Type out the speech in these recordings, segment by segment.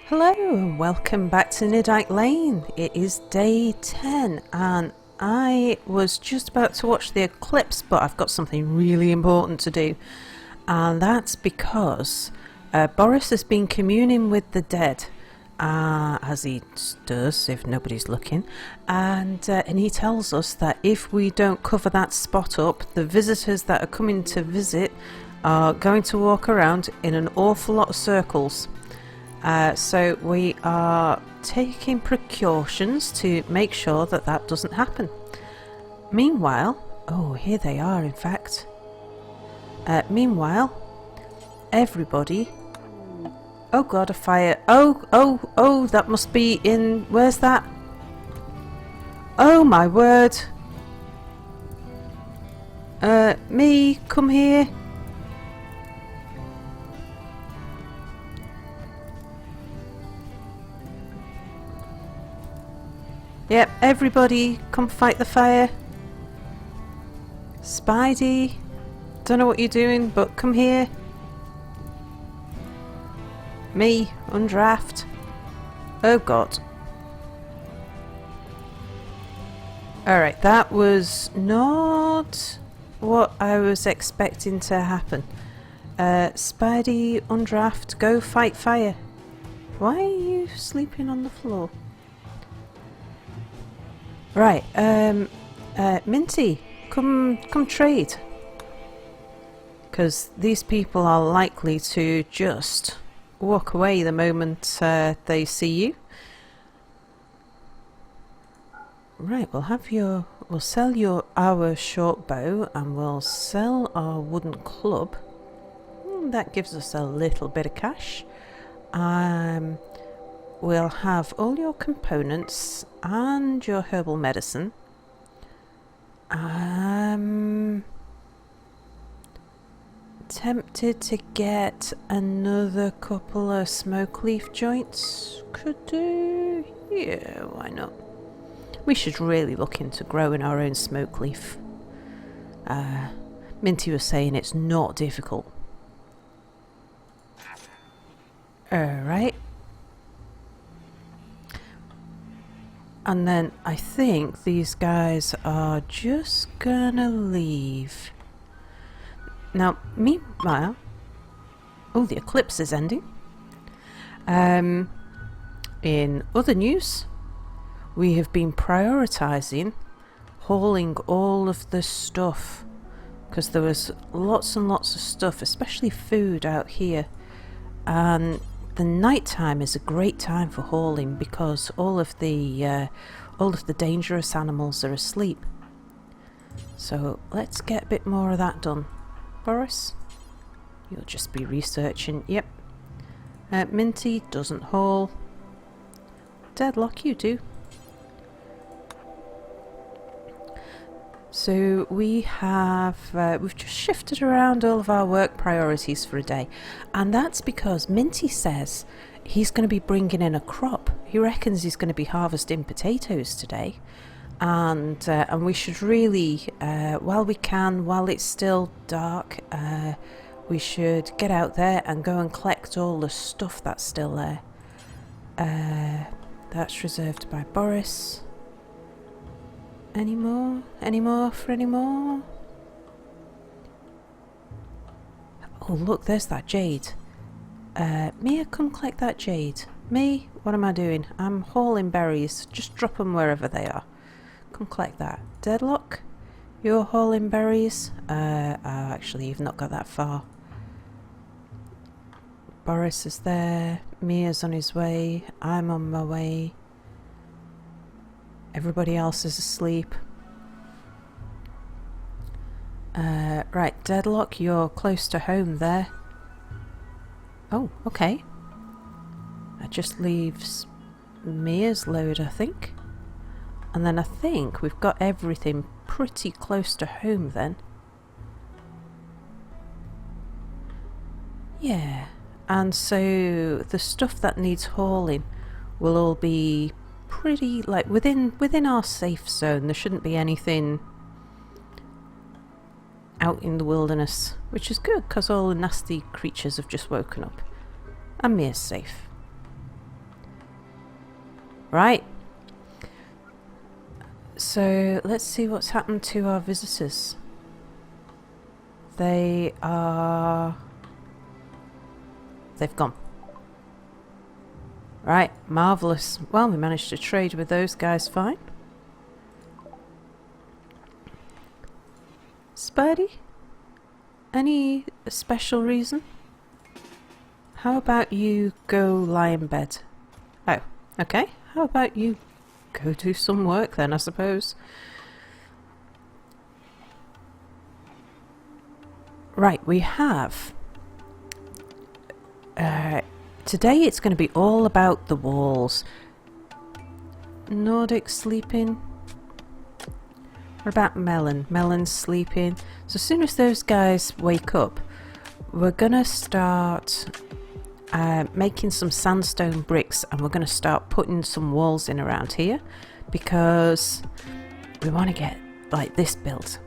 Hello and welcome back to Niddite Lane. It is day 10 and I was just about to watch the eclipse, but I've got something really important to do, and that's because Boris has been communing with the dead, as he does if nobody's looking, and he tells us that if we don't cover that spot up, the visitors that are coming to visit are going to walk around in an awful lot of circles. So we are taking precautions to make sure that that doesn't happen. Meanwhile, oh, here they are in fact. Meanwhile, everybody... Oh god, a fire. Oh, that must be in... Where's that? Oh my word. Me, come here. Yep, everybody come fight the fire. Spidey, don't know what you're doing, but come here. Me, undraft. Oh god. Alright, that was not what I was expecting to happen. Spidey, undraft, go fight fire. Why are you sleeping on the floor? Right, Minty, come trade. Because these people are likely to just walk away the moment they see you. Right, we'll sell our short bow and we'll sell our wooden club. That gives us a little bit of cash. We'll have all your components and your herbal medicine. I'm tempted to get another couple of smoke leaf joints. Could do. Yeah, why not? We should really look into growing our own smoke leaf. Minty was saying it's not difficult. Alright. And then I think these guys are just gonna leave. Now, meanwhile... Oh, the eclipse is ending. In other news, we have been prioritising hauling all of the stuff, because there was lots and lots of stuff, especially food out here. And the night time is a great time for hauling because all of the dangerous animals are asleep. So let's get a bit more of that done. Boris, you'll just be researching. Yep. Minty doesn't haul. Deadlock, you do. So we have we've just shifted around all of our work priorities for a day, and that's because Minty says he's going to be bringing in a crop. He reckons he's going to be harvesting potatoes today, and we should really, while we can, while it's still dark, we should get out there and go and collect all the stuff that's still there. That's reserved by Boris. Any more? Any more for any more? Oh look, there's that jade. Mia, come collect that jade. Me? What am I doing? I'm hauling berries. Just drop them wherever they are. Come collect that. Deadlock? You're hauling berries? Actually, you've not got that far. Boris is there. Mia's on his way. I'm on my way. Everybody else is asleep. Right, Deadlock, you're close to home there. Oh, okay. That just leaves Mia's load, I think. And then I think we've got everything pretty close to home then. Yeah, and so the stuff that needs hauling will all be pretty, like, within our safe zone. There shouldn't be anything out in the wilderness, which is good because all the nasty creatures have just woken up. And Mia's safe. Right. So let's see what's happened to our visitors. They've gone. Right, marvellous. Well, we managed to trade with those guys fine. Spidey? Any special reason? How about you go lie in bed? Oh, okay. How about you go do some work then, I suppose. Right, we have... today it's going to be all about the walls. Nordic sleeping. What about Melon? Melon's sleeping. So as soon as those guys wake up, we're going to start making some sandstone bricks, and we're going to start putting some walls in around here, because we want to get like this built.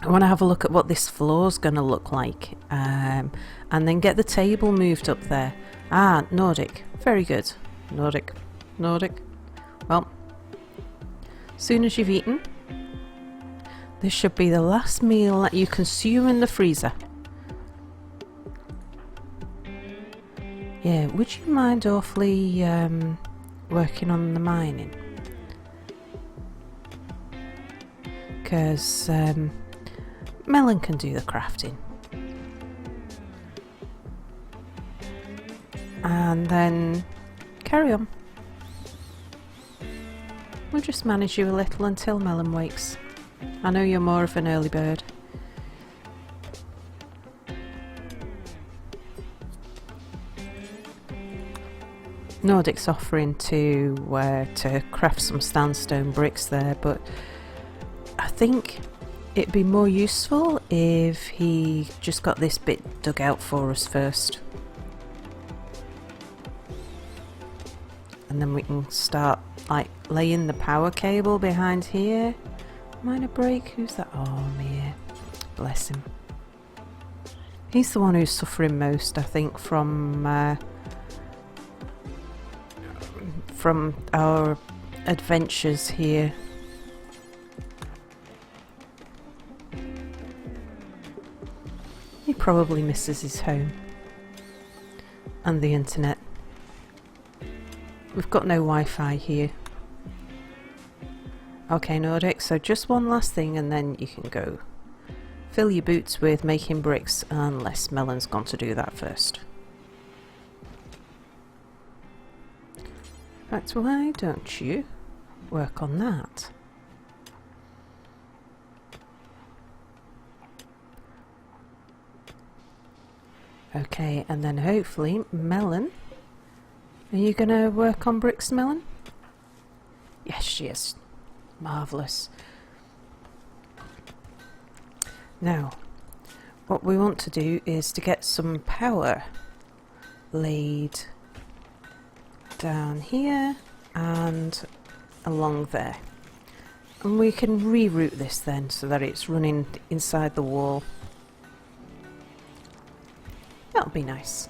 I want to have a look at what this floor's going to look like, and then get the table moved up there. Ah, Nordic. Very good. Nordic. Nordic. Well, as soon as you've eaten, this should be the last meal that you consume in the freezer. Yeah, would you mind awfully working on the mining? Because Melon can do the crafting. And then carry on. We'll just manage you a little until Melon wakes. I know you're more of an early bird. Nordic's offering to craft some sandstone bricks there, but I think it'd be more useful if he just got this bit dug out for us first. And then we can start like laying the power cable behind here. Minor break, who's that? Oh, Mia. Bless him. He's the one who's suffering most, I think, from our adventures here. He probably misses his home and the internet. We've got no Wi-Fi here. Okay, Nordic, so just one last thing and then you can go. Fill your boots with making bricks, unless Melon's gone to do that first. In fact, why don't you work on that? Okay, and then hopefully Melon. Are you going to work on bricks, Melon? Yes, she is. Marvellous. Now, what we want to do is to get some power laid down here and along there. And we can reroute this then so that it's running inside the wall. That'll be nice.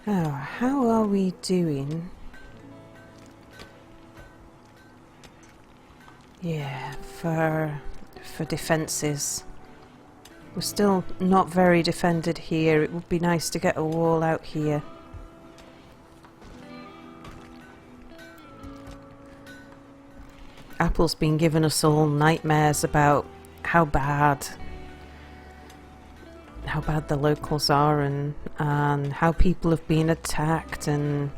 Now, how are we doing? Yeah, for defences. We're still not very defended here. It would be nice to get a wall out here. Apple's been giving us all nightmares about how bad the locals are, and how people have been attacked, and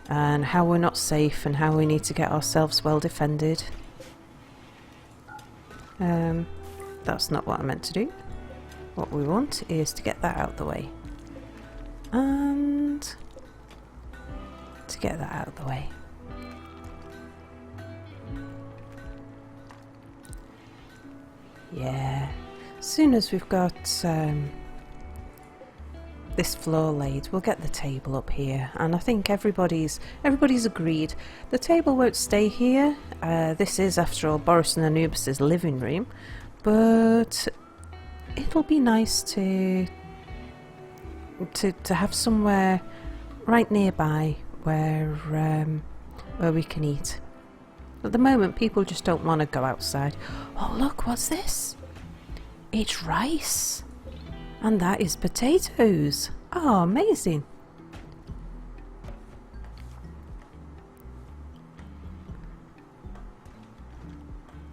how we're not safe, and how we need to get ourselves well defended. That's not what I meant to do. What we want is to get that out of the way. And to get that out of the way. Yeah. As soon as we've got this floor laid, we'll get the table up here, and I think everybody's agreed. The table won't stay here. This is, after all, Boris and Anubis's living room, but it'll be nice to to have somewhere right nearby where we can eat. At the moment, people just don't want to go outside. Oh, look, what's this? It's rice. And that is potatoes. Oh, amazing.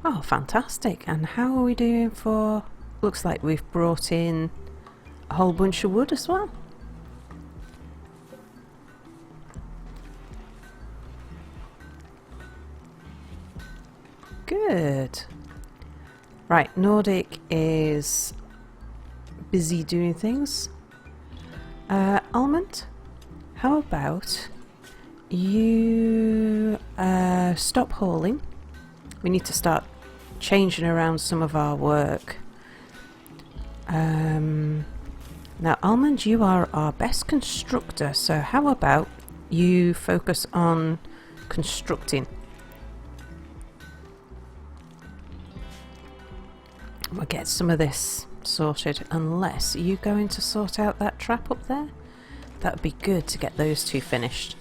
Oh, fantastic. And how are we doing for... Looks like we've brought in a whole bunch of wood as well. Good. Right, Nordic is busy doing things. Almond, how about you stop hauling? We need to start changing around some of our work. Now, Almond, you are our best constructor, so how about you focus on constructing? We'll get some of this sorted, unless you're going to sort out that trap up there. That would be good to get those two finished.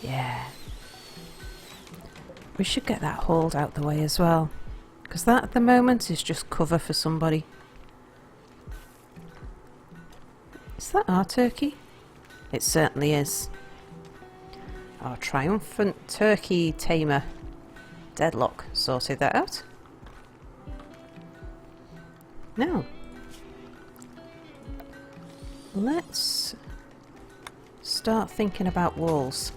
Yeah. We should get that hauled out the way as well, because that at the moment is just cover for somebody. Is that our turkey? It certainly is. Our triumphant turkey tamer. Deadlock sorted that out. Now, let's start thinking about walls.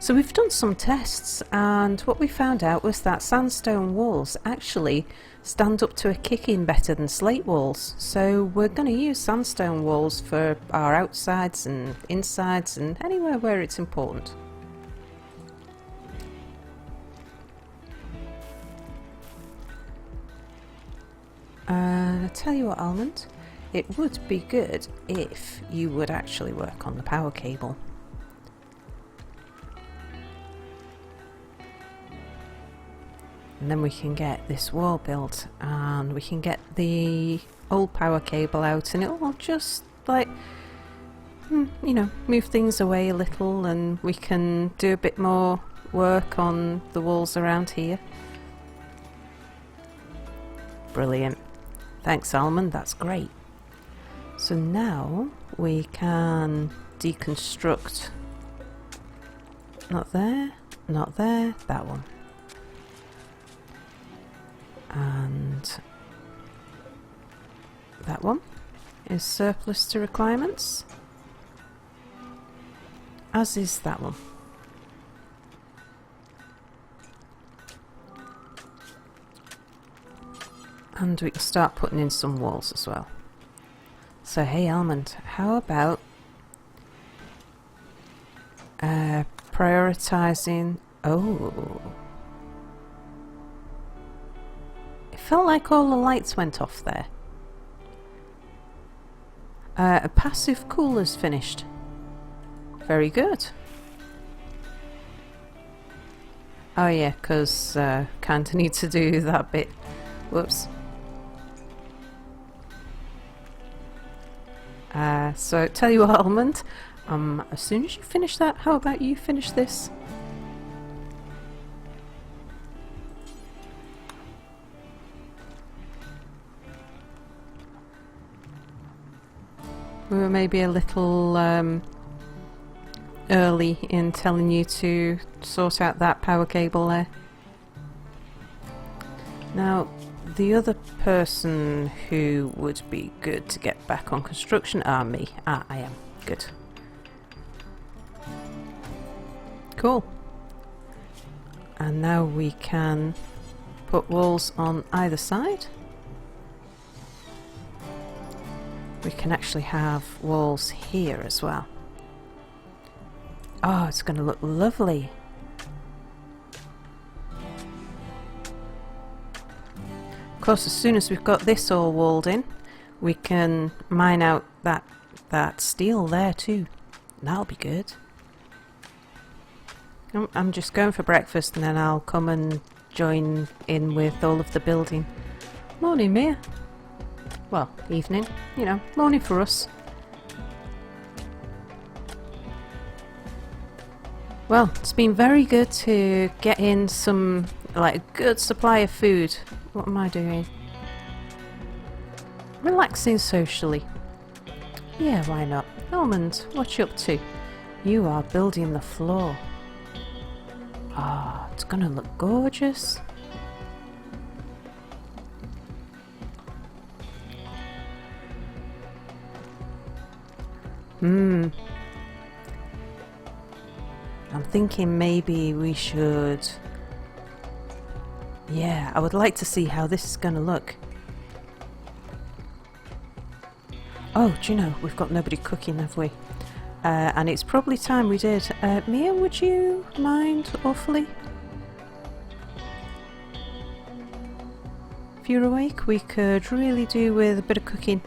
So we've done some tests, and what we found out was that sandstone walls actually stand up to a kicking better than slate walls. So we're going to use sandstone walls for our outsides and insides and anywhere where it's important. I tell you what, Almond, it would be good if you would actually work on the power cable. And then we can get this wall built, and we can get the old power cable out, and it will just, like, you know, move things away a little, and we can do a bit more work on the walls around here. Brilliant. Thanks, Almond, that's great. So now we can deconstruct. Not there, not there, that one. And that one is surplus to requirements, as is that one. And we can start putting in some walls as well. So hey, Almond, how about prioritizing... Oh, it felt like all the lights went off there. A passive cooler's finished. Very good. Oh yeah, because kinda need to do that bit. Whoops. So tell you what, Almond, as soon as you finish that, how about you finish this? We were maybe a little early in telling you to sort out that power cable there. Now, the other person who would be good to get back on construction are me. Ah, I am. Good. Cool. And now we can put walls on either side. We can actually have walls here as well. Oh, it's going to look lovely. Of course, as soon as we've got this all walled in, we can mine out that steel there too. That'll be good. I'm just going for breakfast, and then I'll come and join in with all of the building. Morning, Mia. Well, evening, you know, morning for us. Well, it's been very good to get in some, like, a good supply of food. What am I doing? Relaxing socially. Yeah, why not? Almond, what you up to? You are building the floor. Ah, it's gonna look gorgeous. I'm thinking maybe we should... Yeah, I would like to see how this is gonna look. Oh, do you know, we've got nobody cooking, have we? And it's probably time we did. Mia, would you mind awfully? If you're awake, we could really do with a bit of cooking.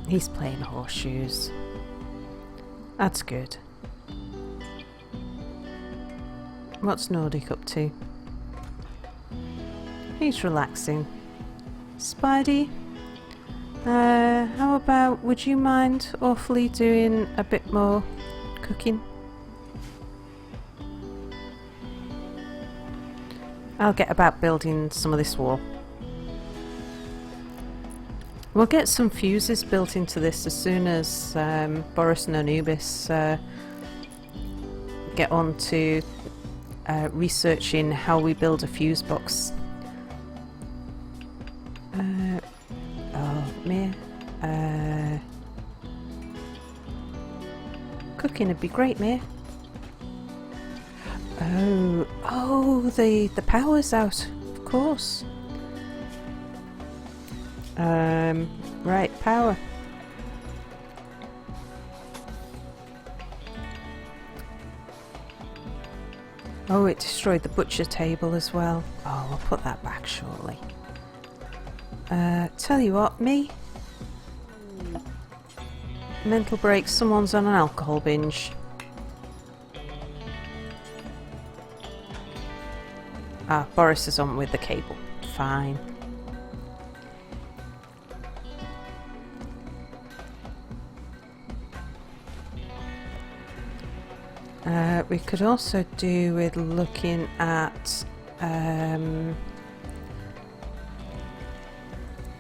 He's playing horseshoes. That's good. What's Nordic up to? He's relaxing. Spidey, how about, would you mind awfully doing a bit more cooking? I'll get about building some of this wall. We'll get some fuses built into this as soon as Boris and Anubis get on to researching how we build a fuse box. Mia. Cooking would be great, Mia. Oh, the power's out, of course. Right, power. Oh, it destroyed the butcher table as well. Oh, we'll put that back shortly. Tell you what, me. Mental break, someone's on an alcohol binge. Ah, Boris is on with the cable. Fine. We could also do with looking at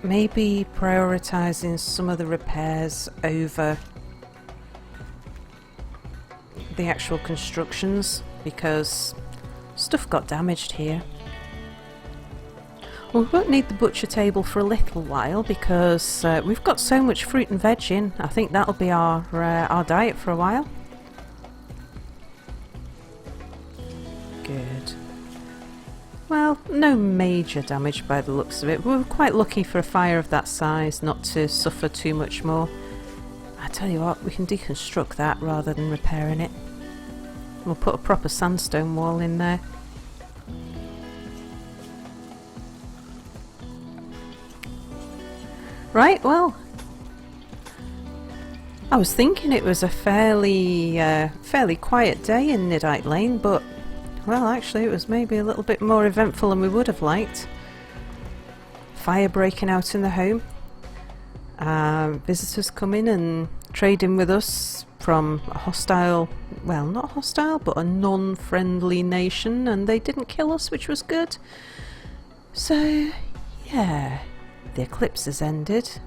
maybe prioritising some of the repairs over the actual constructions, because stuff got damaged here. We won't need the butcher table for a little while because we've got so much fruit and veg in. I think that'll be our diet for a while. Good. Well, no major damage by the looks of it. We were quite lucky for a fire of that size not to suffer too much more. I tell you what, we can deconstruct that rather than repairing it. We'll put a proper sandstone wall in there. Right, well, I was thinking it was a fairly quiet day in Niddite Lane, but well, actually it was maybe a little bit more eventful than we would have liked. Fire breaking out in the home, visitors coming and trading with us from a hostile, well, not hostile, but a non-friendly nation, and they didn't kill us, which was good. So, yeah, the eclipse has ended,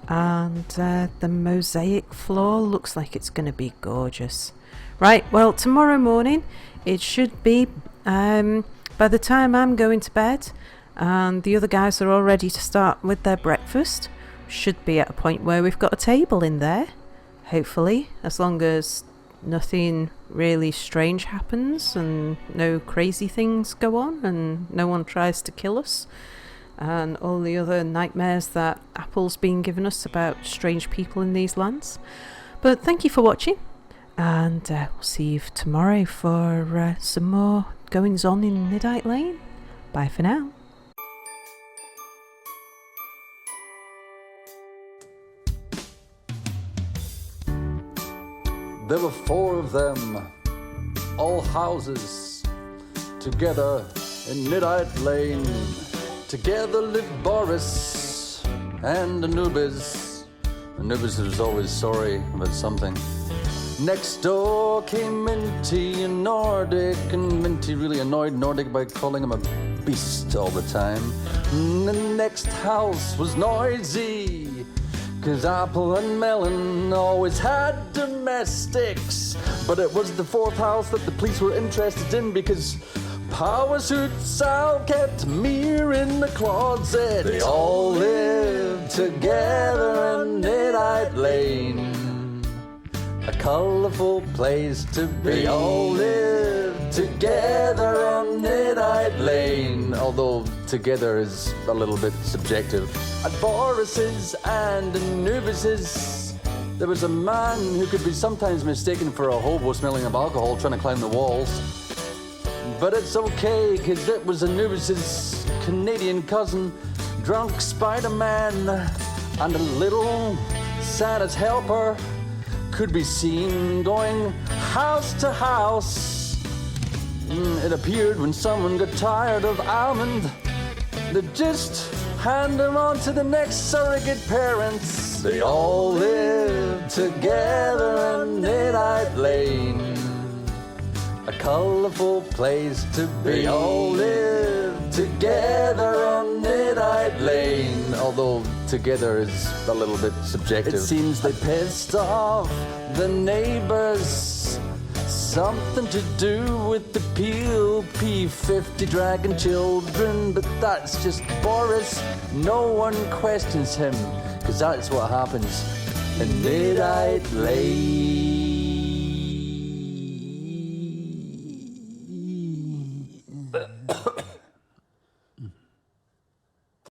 and the mosaic floor looks like it's going to be gorgeous. Right, well, tomorrow morning it should be, by the time I'm going to bed and the other guys are all ready to start with their breakfast, should be at a point where we've got a table in there, hopefully, as long as nothing really strange happens and no crazy things go on and no one tries to kill us and all the other nightmares that Apple's been giving us about strange people in these lands. But thank you for watching, and we'll see you tomorrow for some more goings on in Niddite Lane. Bye for now. There were 4 of them, all houses, together in Niddite Lane. Together lived Boris and Anubis. Anubis was always sorry about something. Next door came Minty and Nordic, and Minty really annoyed Nordic by calling him a beast all the time. And the next house was noisy, 'cause Apple and Melon always had domestics. But it was the 4th house that the police were interested in, because Power Suit Sal kept Mir in the closet. They all lived together in Niddite Lane, a colourful place to be. They all lived together on Niddite Lane, although together is a little bit subjective. At Boris's and Anubis's, there was a man who could be sometimes mistaken for a hobo smelling of alcohol trying to climb the walls. But it's okay, 'cause it was Anubis's Canadian cousin, drunk Spider-Man, and a little Santa's helper could be seen going house to house. It appeared when someone got tired of almond, they'd just hand them on to the next surrogate parents. They all lived together in Niddite Lane, a colourful place to be. They all lived together on Niddite Lane, although together is a little bit subjective. It seems they pissed off the neighbours, something to do with the Peel P50 dragon children, but that's just Boris. No one questions him, 'cause that's what happens in Niddite Lane.